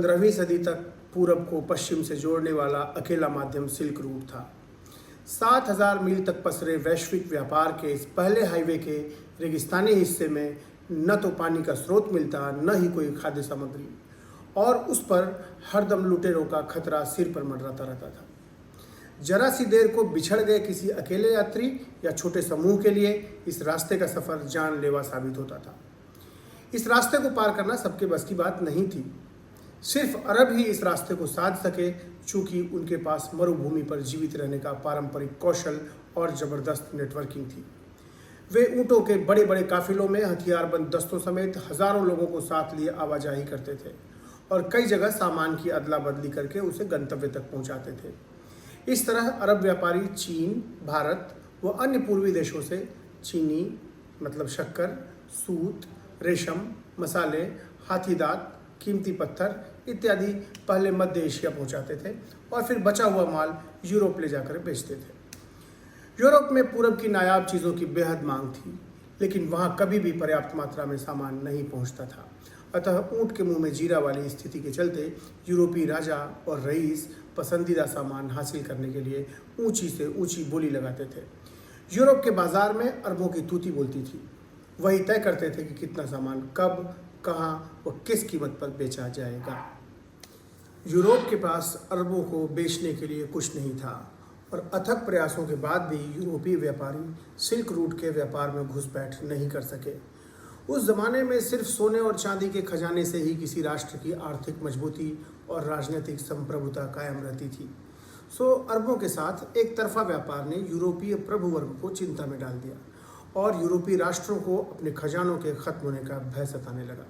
15वीं सदी तक पूरब को पश्चिम से जोड़ने वाला अकेला माध्यम सिल्क रूट था। 7,000 मील तक पसरे वैश्विक व्यापार के इस पहले हाईवे के रेगिस्तानी हिस्से में न तो पानी का स्रोत मिलता, न ही कोई खाद्य सामग्री, और उस पर हरदम लुटेरों का खतरा सिर पर मंडराता रहता था। जरा सी देर को बिछड़ गए किसी अकेले यात्री या छोटे समूह के लिए इस रास्ते का सफ़र जानलेवा साबित होता था। इस रास्ते को पार करना सबके बस की बात नहीं थी। सिर्फ अरब ही इस रास्ते को साध सके, चूंकि उनके पास मरुभूमि पर जीवित रहने का पारंपरिक कौशल और ज़बरदस्त नेटवर्किंग थी। वे ऊँटों के बड़े बड़े काफिलों में हथियारबंद दस्तों समेत हज़ारों लोगों को साथ लिए आवाजाही करते थे और कई जगह सामान की अदला बदली करके उसे गंतव्य तक पहुंचाते थे। इस तरह अरब व्यापारी चीन, भारत व अन्य पूर्वी देशों से चीनी मतलब शक्कर, सूत, रेशम, मसाले, हाथी दांत, कीमती पत्थर इत्यादि पहले मध्य एशिया पहुंचाते थे और फिर बचा हुआ माल यूरोप ले जाकर बेचते थे। यूरोप में पूरब की नायाब चीज़ों की बेहद मांग थी, लेकिन वहाँ कभी भी पर्याप्त मात्रा में सामान नहीं पहुँचता था। अतः ऊँट के मुंह में जीरा वाली स्थिति के चलते यूरोपीय राजा और रईस पसंदीदा सामान हासिल करने के लिए ऊंची से ऊंची बोली लगाते थे। यूरोप के बाजार में अरबों की तूती बोलती थी। वही तय करते थे कि कितना सामान कब, कहाँ व किस कीमत पर बेचा जाएगा। यूरोप के पास अरबों को बेचने के लिए कुछ नहीं था और अथक प्रयासों के बाद भी यूरोपीय व्यापारी सिल्क रूट के व्यापार में घुसपैठ नहीं कर सके। उस जमाने में सिर्फ सोने और चांदी के खजाने से ही किसी राष्ट्र की आर्थिक मजबूती और राजनीतिक संप्रभुता कायम रहती थी। सो अरबों के साथ एक तरफा व्यापार ने यूरोपीय प्रभु वर्ग को चिंता में डाल दिया और यूरोपीय राष्ट्रों को अपने खजानों के खत्म होने का भय सताने लगा।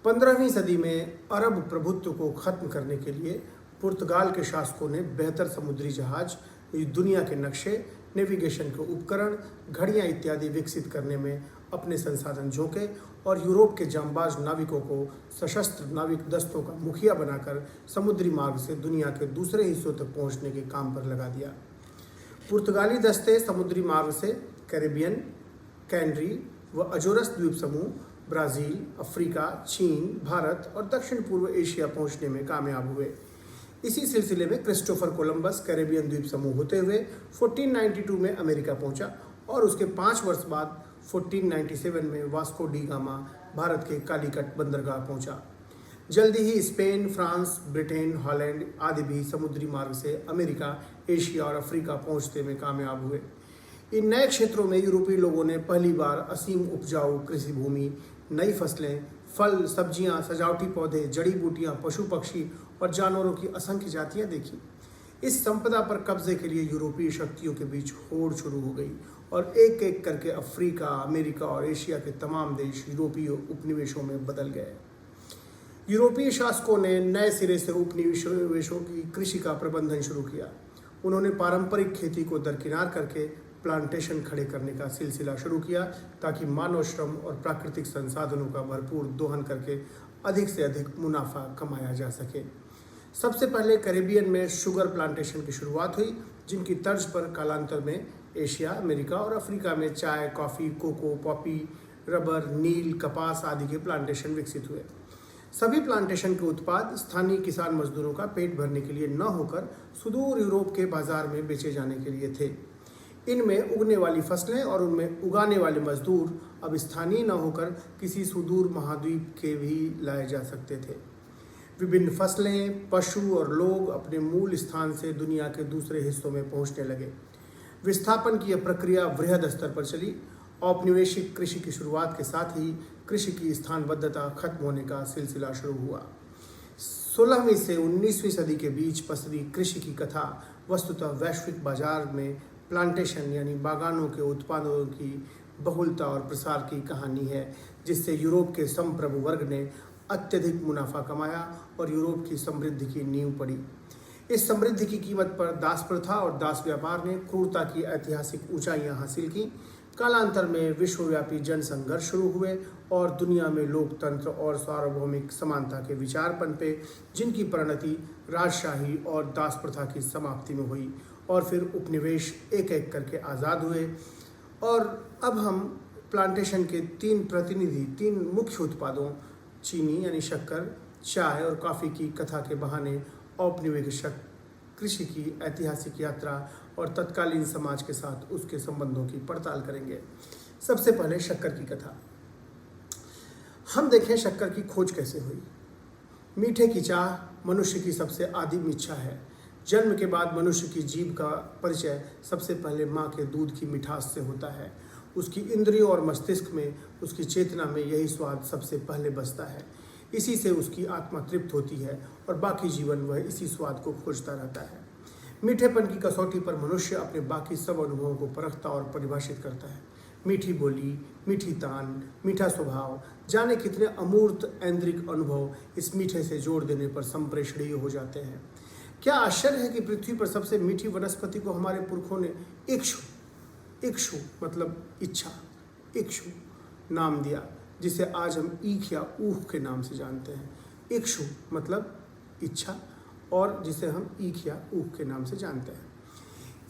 15वीं सदी में अरब प्रभुत्व को खत्म करने के लिए पुर्तगाल के शासकों ने बेहतर समुद्री जहाज, दुनिया के नक्शे, नेविगेशन के उपकरण, घड़ियाँ इत्यादि विकसित करने में अपने संसाधन झोंके और यूरोप के जांबाज नाविकों को सशस्त्र नाविक दस्तों का मुखिया बनाकर समुद्री मार्ग से दुनिया के दूसरे हिस्सों तक पहुंचने के काम पर लगा दिया। पुर्तगाली दस्ते समुद्री मार्ग से कैरेबियन, कैनरी व अजोरस द्वीप समूह, ब्राज़ील, अफ्रीका, चीन, भारत और दक्षिण पूर्व एशिया पहुंचने में कामयाब हुए। इसी सिलसिले में क्रिस्टोफर कोलंबस कैरेबियन द्वीप समूह होते हुए 1492 में अमेरिका पहुंचा और उसके 5 वर्ष बाद 1497 में वास्को डी गामा भारत के कालीकट बंदरगाह पहुंचा। जल्दी ही स्पेन, फ्रांस, ब्रिटेन, हॉलैंड आदि भी समुद्री मार्ग से अमेरिका, एशिया और अफ्रीका पहुंचने में कामयाब हुए। इन नए क्षेत्रों में यूरोपीय लोगों ने पहली बार असीम उपजाऊ कृषि भूमि, नई फसलें, फल, सब्जियां, सजावटी पौधे, जड़ी बूटियां, पशु पक्षी और जानवरों की असंख्य जातियां देखी। इस संपदा पर कब्जे के लिए यूरोपीय शक्तियों के बीच होड़ शुरू हो गई और एक एक करके अफ्रीका, अमेरिका और एशिया के तमाम देश यूरोपीय उपनिवेशों में बदल गए। यूरोपीय शासकों ने नए सिरे से उपनिवेशों की कृषि का प्रबंधन शुरू किया। उन्होंने पारंपरिक खेती को दरकिनार करके प्लांटेशन खड़े करने का सिलसिला शुरू किया ताकि मानव श्रम और प्राकृतिक संसाधनों का भरपूर दोहन करके अधिक से अधिक मुनाफा कमाया जा सके। सबसे पहले कैरेबियन में शुगर प्लांटेशन की शुरुआत हुई, जिनकी तर्ज पर कालांतर में एशिया, अमेरिका और अफ्रीका में चाय, कॉफ़ी, कोको, पॉपी, रबर, नील, कपास आदि के प्लांटेशन विकसित हुए। सभी प्लांटेशन के उत्पाद स्थानीय किसान मजदूरों का पेट भरने के लिए न होकर सुदूर यूरोप के बाजार में बेचे जाने के लिए थे। इनमें उगने वाली फसलें और उनमें उगाने वाले मजदूर अब स्थानीय न होकर किसी सुदूर महाद्वीप के भी लाए जा सकते थे। विभिन्न फसलें, पशु और लोग अपने मूल स्थान से दुनिया के दूसरे हिस्सों में पहुंचने लगे। विस्थापन की यह प्रक्रिया वृहद स्तर पर चली। औपनिवेशिक कृषि की शुरुआत के साथ ही कृषि की स्थानबद्धता खत्म होने का सिलसिला शुरू हुआ। 16वीं से 19वीं सदी के बीच पसरी कृषि की कथा वस्तुतः वैश्विक बाजार में प्लांटेशन यानी बागानों के उत्पादों की बहुलता और प्रसार की कहानी है, जिससे यूरोप के संप्रभु वर्ग ने अत्यधिक मुनाफा कमाया और यूरोप की समृद्धि की नींव पड़ी। इस समृद्धि की कीमत पर दास प्रथा और दास व्यापार ने क्रूरता की ऐतिहासिक ऊंचाइयां हासिल की। कालांतर में विश्वव्यापी जन संघर्ष शुरू हुए और दुनिया में लोकतंत्र और सार्वभौमिक समानता के विचार पनपे, जिनकी परिणति राजशाही और दास प्रथा की समाप्ति में हुई और फिर उपनिवेश एक एक करके आज़ाद हुए। और अब हम प्लांटेशन के तीन मुख्य उत्पादों चीनी यानी शक्कर, चाय और कॉफ़ी की कथा के बहाने औपनिवेशिक कृषि की ऐतिहासिक यात्रा और तत्कालीन समाज के साथ उसके संबंधों की पड़ताल करेंगे। सबसे पहले शक्कर की कथा। हम देखें शक्कर की खोज कैसे हुई। मीठे की चाह मनुष्य की सबसे आदिम इच्छा है। जन्म के बाद मनुष्य की जीभ का परिचय सबसे पहले माँ के दूध की मिठास से होता है। उसकी इंद्रियों और मस्तिष्क में, उसकी चेतना में यही स्वाद सबसे पहले बसता है। इसी से उसकी आत्मा तृप्त होती है और बाकी जीवन वह इसी स्वाद को खोजता रहता है। मीठेपन की कसौटी पर मनुष्य अपने बाकी सब अनुभवों को परखता और परिभाषित करता है। मीठी बोली, मीठी तान, मीठा स्वभाव, जाने कितने अमूर्त ऐन्द्रिक अनुभव इस मीठे से जोड़ देने पर संप्रेषणीय हो जाते हैं। क्या आश्चर्य है कि पृथ्वी पर सबसे मीठी वनस्पति को हमारे पुरखों ने इक्षु मतलब इच्छा, इक्षु नाम दिया, जिसे आज हम ईख या ऊख के नाम से जानते हैं। इक्षु मतलब इच्छा और जिसे हम ईख या ऊख के नाम से जानते हैं।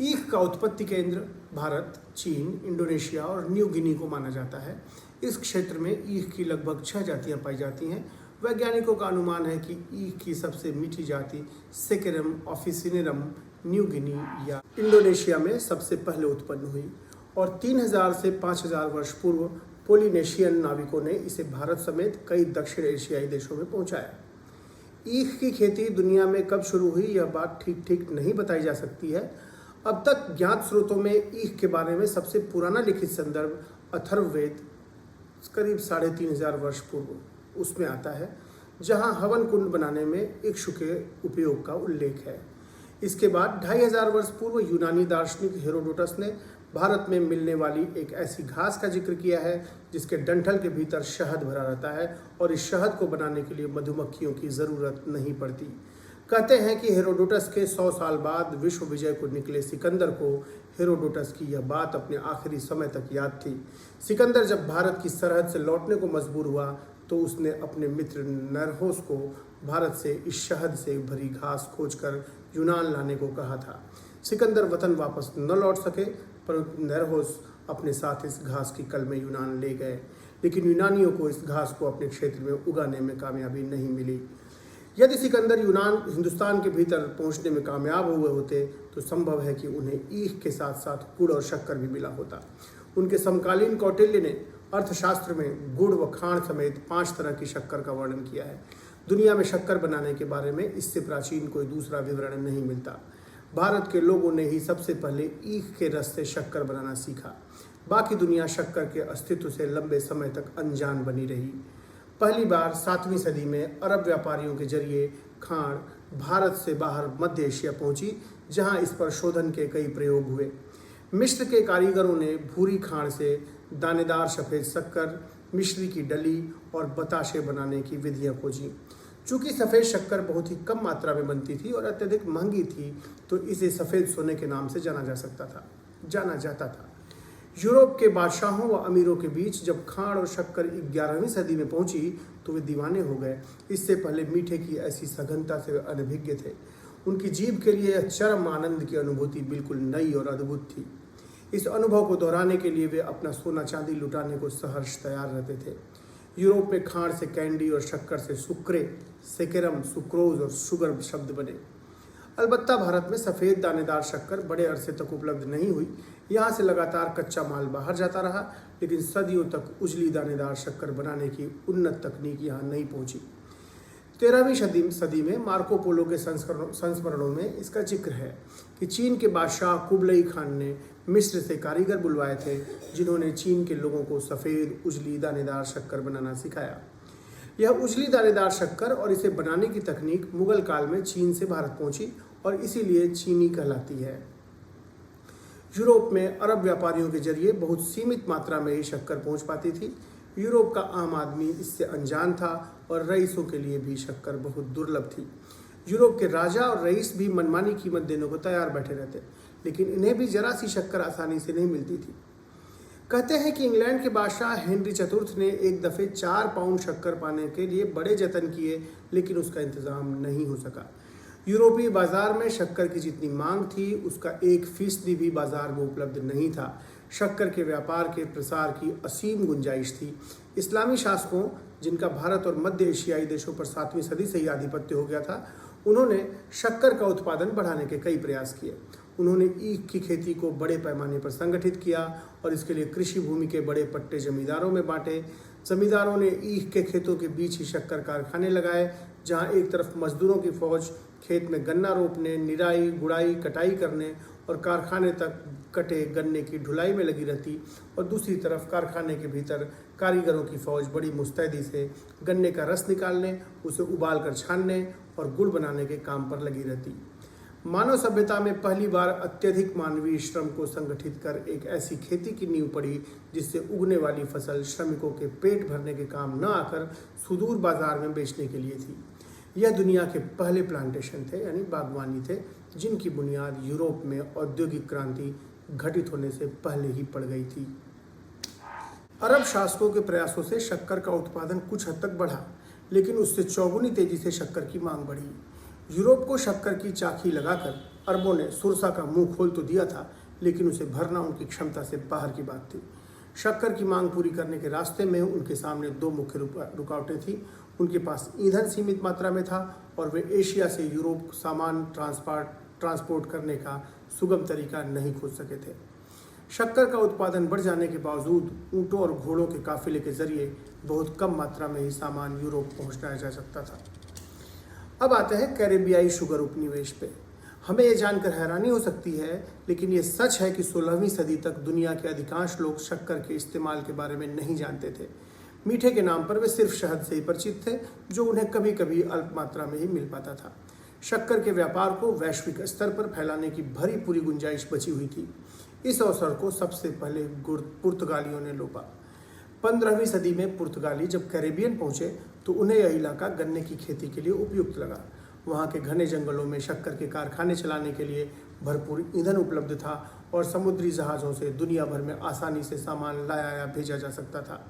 ईख का उत्पत्ति केंद्र भारत, चीन, इंडोनेशिया और न्यू गिनी को माना जाता है। इस क्षेत्र में ईख की लगभग 6 जातियां पाई जाती हैं। वैज्ञानिकों का अनुमान है कि ईख की सबसे मीठी जाति सेकेरम ऑफिसिनेरम न्यू गिनी या इंडोनेशिया में सबसे पहले उत्पन्न हुई और 3000 से 5000 वर्ष पूर्व पोलिनेशियन नाविकों ने इसे भारत समेत कई दक्षिण एशियाई देशों में पहुंचाया। ईख की खेती दुनिया में कब शुरू हुई यह बात ठीक नहीं बताई जा सकती है। अब तक ज्ञात स्रोतों में ईख के बारे में सबसे पुराना लिखित संदर्भ अथर्ववेद करीब 3500 वर्ष पूर्व उसमें आता है, जहां हवन कुंड बनाने में इक्षु के उपयोग का उल्लेख है। इसके बाद 2500 वर्ष पूर्व यूनानी दार्शनिक हेरोडोटस ने भारत में मिलने वाली एक ऐसी घास का जिक्र किया है जिसके डंठल के भीतर शहद भरा रहता है और इस शहद को बनाने के लिए मधुमक्खियों की ज़रूरत नहीं पड़ती। कहते हैं कि हेरोडोटस के 100 साल बाद विश्व विजय को निकले सिकंदर को हेरोडोटस की यह बात अपने आखिरी समय तक याद थी। सिकंदर जब भारत की सरहद से लौटने को मजबूर हुआ तो उसने अपने मित्र नरहोस को भारत से इस शहद से भरी घास खोजकर यूनान लाने को कहा था। सिकंदर वतन वापस न लौट सके, परंतु नरहोस अपने साथ इस घास की कल में यूनान ले गए, लेकिन यूनानियों को इस घास को अपने क्षेत्र में उगाने में कामयाबी नहीं मिली। यदि सिकंदर हिंदुस्तान के भीतर पहुंचने में कामयाब हुए होते तो संभव है कि उन्हें ईख के साथ साथ गुड़ और शक्कर भी मिला होता। उनके समकालीन कौटिल्य ने अर्थशास्त्र में गुड़ व खांड समेत 5 तरह की शक्कर का वर्णन किया है। दुनिया में शक्कर बनाने के बारे में इससे प्राचीन कोई दूसरा विवरण नहीं मिलता। भारत के लोगों ने ही सबसे पहले ईख के रस से शक्कर बनाना सीखा। बाकी दुनिया शक्कर के अस्तित्व से लंबे समय तक अनजान बनी रही। पहली बार 7वीं सदी में अरब व्यापारियों के जरिए खांड भारत से बाहर मध्य एशिया पहुंची, जहां इस पर शोधन के कई प्रयोग हुए। मिस्र के कारीगरों ने भूरी खांड से दानेदार सफ़ेद शक्कर, मिश्री की डली और बताशे बनाने की विधियां खोजी। चूँकि सफ़ेद शक्कर बहुत ही कम मात्रा में बनती थी और अत्यधिक महंगी थी, तो इसे सफ़ेद सोने के नाम से जाना जाता था। यूरोप के बादशाहों व अमीरों के बीच जब खांड और शक्कर 11वीं सदी में पहुंची तो वे दीवाने हो गए। इससे पहले मीठे की ऐसी सघनता से वे अनभिज्ञ थे। उनकी जीभ के लिए यह चरम आनंद की अनुभूति बिल्कुल नई और अद्भुत थी। इस अनुभव को दोहराने के लिए वे अपना सोना चांदी लुटाने को सहर्ष तैयार रहते थे। यूरोप में खांड से कैंडी और शक्कर से सुक्रे, सेकेरम, सुक्रोज और शुगर शब्द बने। अलबत्ता भारत में सफ़ेद दानेदार शक्कर बड़े अरसे तक उपलब्ध नहीं हुई। यहाँ से लगातार कच्चा माल बाहर जाता रहा, लेकिन सदियों तक उजली दानेदार शक्कर बनाने की उन्नत तकनीक यहाँ नहीं पहुँची। 13वीं सदी में मार्को पोलो के संस्मरणों में इसका जिक्र है कि चीन के बादशाह कुबलई खान ने मिस्र से कारीगर बुलवाए थे, जिन्होंने चीन के लोगों को सफ़ेद उजली दानेदार शक्कर बनाना सिखाया। यह उजली दानेदार शक्कर और इसे बनाने की तकनीक मुगल काल में चीन से भारत पहुंची और इसीलिए चीनी कहलाती है। यूरोप में अरब व्यापारियों के जरिए बहुत सीमित मात्रा में ही शक्कर पहुंच पाती थी। यूरोप का आम आदमी इससे अनजान था और रईसों के लिए भी शक्कर बहुत दुर्लभ थी। यूरोप के राजा और रईस भी मनमानी कीमत देने को तैयार बैठे रहते, लेकिन इन्हें भी जरा सी शक्कर आसानी से नहीं मिलती थी। कहते हैं कि इंग्लैंड के बादशाह हेनरी चतुर्थ ने एक दफ़े 4 पाउंड शक्कर पाने के लिए बड़े जतन किए, लेकिन उसका इंतज़ाम नहीं हो सका। यूरोपीय बाज़ार में शक्कर की जितनी मांग थी उसका 1% भी बाज़ार में उपलब्ध नहीं था। शक्कर के व्यापार के प्रसार की असीम गुंजाइश थी। इस्लामी शासकों जिनका भारत और मध्य एशियाई देशों पर 7वीं सदी से ही आधिपत्य हो गया था, उन्होंने शक्कर का उत्पादन बढ़ाने के कई प्रयास किए। उन्होंने ईख की खेती को बड़े पैमाने पर संगठित किया और इसके लिए कृषि भूमि के बड़े पट्टे जमींदारों में बांटे। जमींदारों ने ईख के खेतों के बीच ही शक्कर कारखाने लगाए, जहां एक तरफ मजदूरों की फौज खेत में गन्ना रोपने, निराई, गुड़ाई, कटाई करने और कारखाने तक कटे गन्ने की ढुलाई में लगी रहती, और दूसरी तरफ कारखाने के भीतर कारीगरों की फौज बड़ी मुस्तैदी से गन्ने का रस निकालने, उसे उबाल कर छानने और गुड़ बनाने के काम पर लगी रहती। मानव सभ्यता में पहली बार अत्यधिक मानवीय श्रम को संगठित कर एक ऐसी खेती की नींव पड़ी जिससे उगने वाली फसल श्रमिकों के पेट भरने के काम न आकर सुदूर बाजार में बेचने के लिए थी। यह दुनिया के पहले प्लांटेशन थे, यानी बागवानी थे, जिनकी बुनियाद यूरोप में औद्योगिक क्रांति घटित होने से पहले ही पड़ गई थी। अरब शासकों के प्रयासों से शक्कर का उत्पादन कुछ हद तक बढ़ा, लेकिन उससे चौगुनी तेजी से शक्कर की मांग बढ़ी। यूरोप को शक्कर की चाखी लगाकर अरबों ने सुरसा का मुंह खोल तो दिया था, लेकिन उसे भरना उनकी क्षमता से बाहर की बात थी। शक्कर की मांग पूरी करने के रास्ते में उनके सामने दो मुख्य रुकावटें थी। उनके पास ईंधन सीमित मात्रा में था और वे एशिया से यूरोप सामान ट्रांसपोर्ट करने का सुगम तरीका नहीं खोज सके थे। शक्कर का उत्पादन बढ़ जाने के बावजूद ऊँटों और घोड़ों के काफिले के जरिए बहुत कम मात्रा में ही सामान यूरोप पहुँचाया जा सकता था। अब आते हैं कैरेबियाई शुगर उपनिवेश पे। हमें ये जानकर हैरानी हो सकती है, लेकिन ये सच है कि 16वीं सदी तक दुनिया के अधिकांश लोग शक्कर के इस्तेमाल के बारे में नहीं जानते थे। मीठे के नाम पर वे सिर्फ शहद से ही परिचित थे, जो उन्हें कभी कभी अल्प मात्रा में ही मिल पाता था। शक्कर के व्यापार को वैश्विक स्तर पर फैलाने की भरी पूरी गुंजाइश बची हुई थी। इस अवसर को सबसे पहले पुर्तगालियों ने लोपा। 15वीं सदी में पुर्तगाली जब कैरेबियन पहुंचे तो उन्हें यह इलाका गन्ने की खेती के लिए उपयुक्त लगा। वहाँ के घने जंगलों में शक्कर के कारखाने चलाने के लिए भरपूर ईंधन उपलब्ध था और समुद्री जहाज़ों से दुनिया भर में आसानी से सामान लाया या भेजा जा सकता था।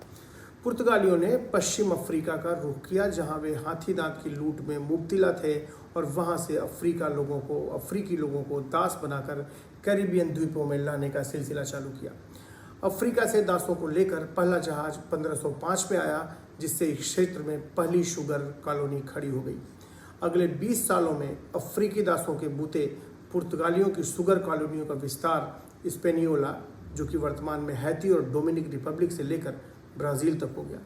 पुर्तगालियों ने पश्चिम अफ्रीका का रुख किया, जहाँ वे हाथी दांत की लूट में मुब्तला थे, और वहाँ से अफ्रीकी लोगों को दास बनाकर कैरिबियन द्वीपों में लाने का सिलसिला चालू किया। अफ्रीका से दासों को लेकर पहला जहाज 1505 में आया, जिससे इस क्षेत्र में पहली शुगर कॉलोनी खड़ी हो गई। अगले 20 सालों में अफ्रीकी दासों के बूते पुर्तगालियों की शुगर कॉलोनियों का विस्तार स्पेनियोला, जो कि वर्तमान में हैती और डोमिनिक रिपब्लिक से लेकर ब्राज़ील तक हो गया।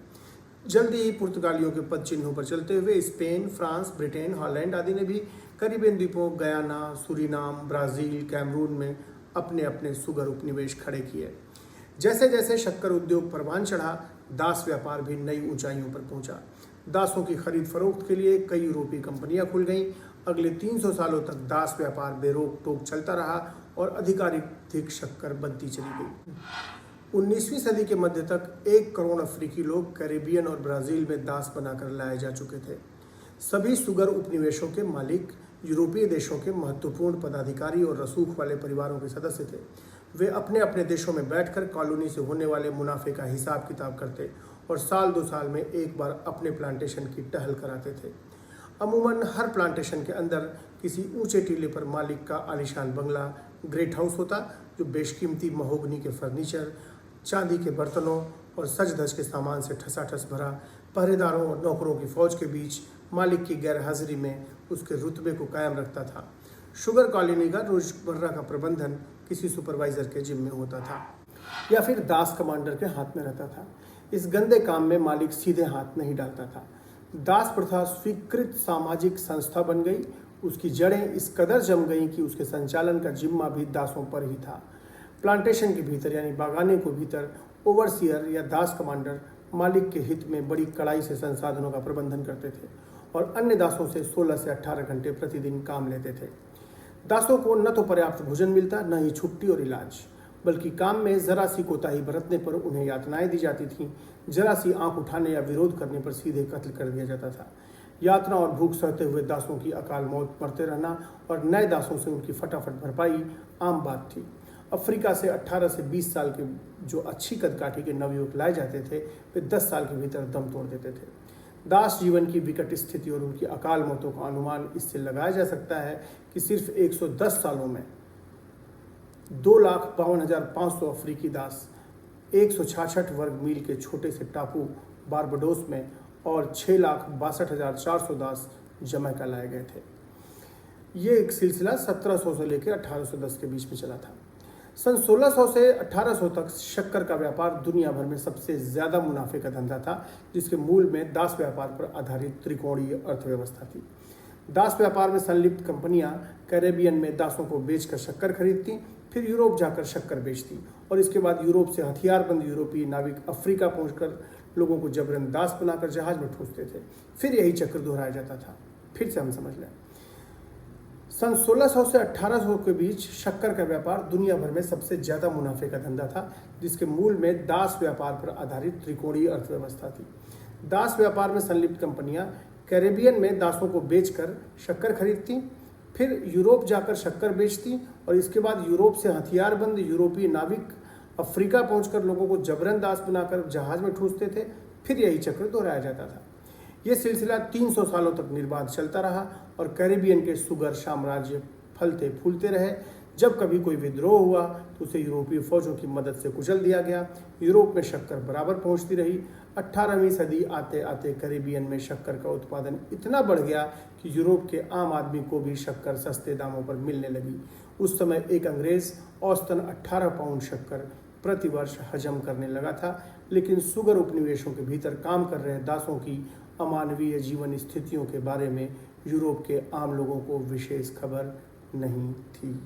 जल्दी ही पुर्तगालियों के पद चिन्हों पर चलते हुए स्पेन, फ्रांस, ब्रिटेन, हॉलैंड आदि ने भी कैरिबियन द्वीपों गयाना, सूरीनाम, ब्राज़ील, कैमरून में अपने अपने शुगर उपनिवेश खड़े किए। जैसे जैसे शक्कर उद्योग परवान चढ़ा, दास व्यापार भी नई ऊंचाइयों पर पहुंचा। दासों की खरीद फरोख्त के लिए कई यूरोपीय कंपनियां खुल गईं। अगले 300 सालों तक दास व्यापार बेरोक टोक चलता रहा और अधिक शक्कर बनती चली गई। 19वीं सदी के मध्य तक 1 करोड़ अफ्रीकी लोग कैरेबियन और ब्राज़ील में दास बनाकर लाए जा चुके थे। सभी शुगर उपनिवेशों के मालिक यूरोपीय देशों के महत्वपूर्ण पदाधिकारी और रसूख वाले परिवारों के सदस्य थे। वे अपने अपने देशों में बैठकर कॉलोनी से होने वाले मुनाफे का हिसाब किताब करते और साल 2 साल में एक बार अपने प्लांटेशन की टहल कराते थे। अमूमन हर प्लांटेशन के अंदर किसी ऊंचे टीले पर मालिक का आलीशान बंगला, ग्रेट हाउस होता, जो बेशकीमती महोगनी के फर्नीचर, चांदी के बर्तनों और सज धज के सामान से ठसाठस भरा। पहरेदारों और नौकरों की फौज के बीच मालिक की गैर हाजिरी में उसके रुतबे को कायम रखता था। शुगर कॉलोनी का रोजमर्रा का प्रबंधन किसी सुपरवाइजर के जिम्मे होता था या फिर दास कमांडर के हाथ में रहता था। इस गंदे काम में मालिक सीधे हाथ नहीं डालता था। दास प्रथा स्वीकृत सामाजिक संस्था बन गई। उसकी जड़ें इस कदर जम गईं कि उसके संचालन का जिम्मा भी दासों पर ही था। प्लांटेशन के भीतर यानी बागाने को भीतर ओवरसियर या दास कमांडर मालिक के हित में बड़ी कड़ाई से संसाधनों का प्रबंधन करते थे और अन्य दासों से 16 से 18 घंटे प्रतिदिन काम लेते थे। दासों को न तो पर्याप्त भोजन मिलता, न ही छुट्टी और इलाज, बल्कि काम में जरा सी कोताही बरतने पर उन्हें यातनाएं दी जाती थीं। जरा सी आंख उठाने या विरोध करने पर सीधे कत्ल कर दिया जाता था। यातना और भूख सहते हुए दासों की अकाल मौत मरते रहना और नए दासों से उनकी फटाफट भरपाई आम बात थी। अफ्रीका से 18 से 20 साल के जो अच्छी कदकाठी के नवयुवक लाए जाते थे, वे 10 साल के भीतर दम तोड़ देते थे। दास जीवन की विकट स्थिति और उनकी अकाल मौतों का अनुमान इससे लगाया जा सकता है कि सिर्फ 110 सालों में 2,52,500 अफ्रीकी दास 166 वर्ग मील के छोटे से टापू बारबाडोस में और 6,62,400 दास जमैका लाए गए थे। ये एक सिलसिला 1700 से लेकर 1810 के बीच में चला था। सन 1600 से 1800 तक शक्कर का व्यापार दुनिया भर में सबसे ज़्यादा मुनाफे का धंधा था, जिसके मूल में दास व्यापार पर आधारित त्रिकोणीय अर्थव्यवस्था थी। दास व्यापार में संलिप्त कंपनियां कैरेबियन में दासों को बेचकर शक्कर खरीदती, फिर यूरोप जाकर शक्कर बेचती और इसके बाद यूरोप से हथियारबंद यूरोपीय नाविक अफ्रीका पहुंचकर लोगों को जबरन दास बनाकर जहाज में ठूंसते थे। फिर यही चक्र दोहराया जाता था। फिर से हम समझ लें, सन 1600 से 1800 के बीच शक्कर का व्यापार दुनिया भर में सबसे ज़्यादा मुनाफे का धंधा था, जिसके मूल में दास व्यापार पर आधारित त्रिकोणीय अर्थव्यवस्था थी। दास व्यापार में संलिप्त कंपनियां कैरेबियन में दासों को बेचकर शक्कर खरीदती, फिर यूरोप जाकर शक्कर बेचती और इसके बाद यूरोप से हथियारबंद यूरोपीय नाविक अफ्रीका पहुंचकर लोगों को जबरन दास बनाकर जहाज में ठूंसते थे। फिर यही चक्र दोहराया जाता था। ये सिलसिला 300 सालों तक निर्बाध चलता रहा और कैरिबियन के सुगर साम्राज्य फलते फूलते रहे। जब कभी कोई विद्रोह हुआ तो उसे यूरोपीय फौजों की मदद से कुचल दिया गया। यूरोप में शक्कर बराबर पहुंचती रही। 18वीं सदी आते आते कैरिबियन में शक्कर का उत्पादन इतना बढ़ गया कि यूरोप के आम आदमी को भी शक्कर सस्ते दामों पर मिलने लगी। उस समय एक अंग्रेज औसतन 18 पाउंड शक्कर प्रति वर्ष हजम करने लगा था, लेकिन सुगर उपनिवेशों के भीतर काम कर रहे दासों की अमानवीय जीवन स्थितियों के बारे में यूरोप के आम लोगों को विशेष खबर नहीं थी।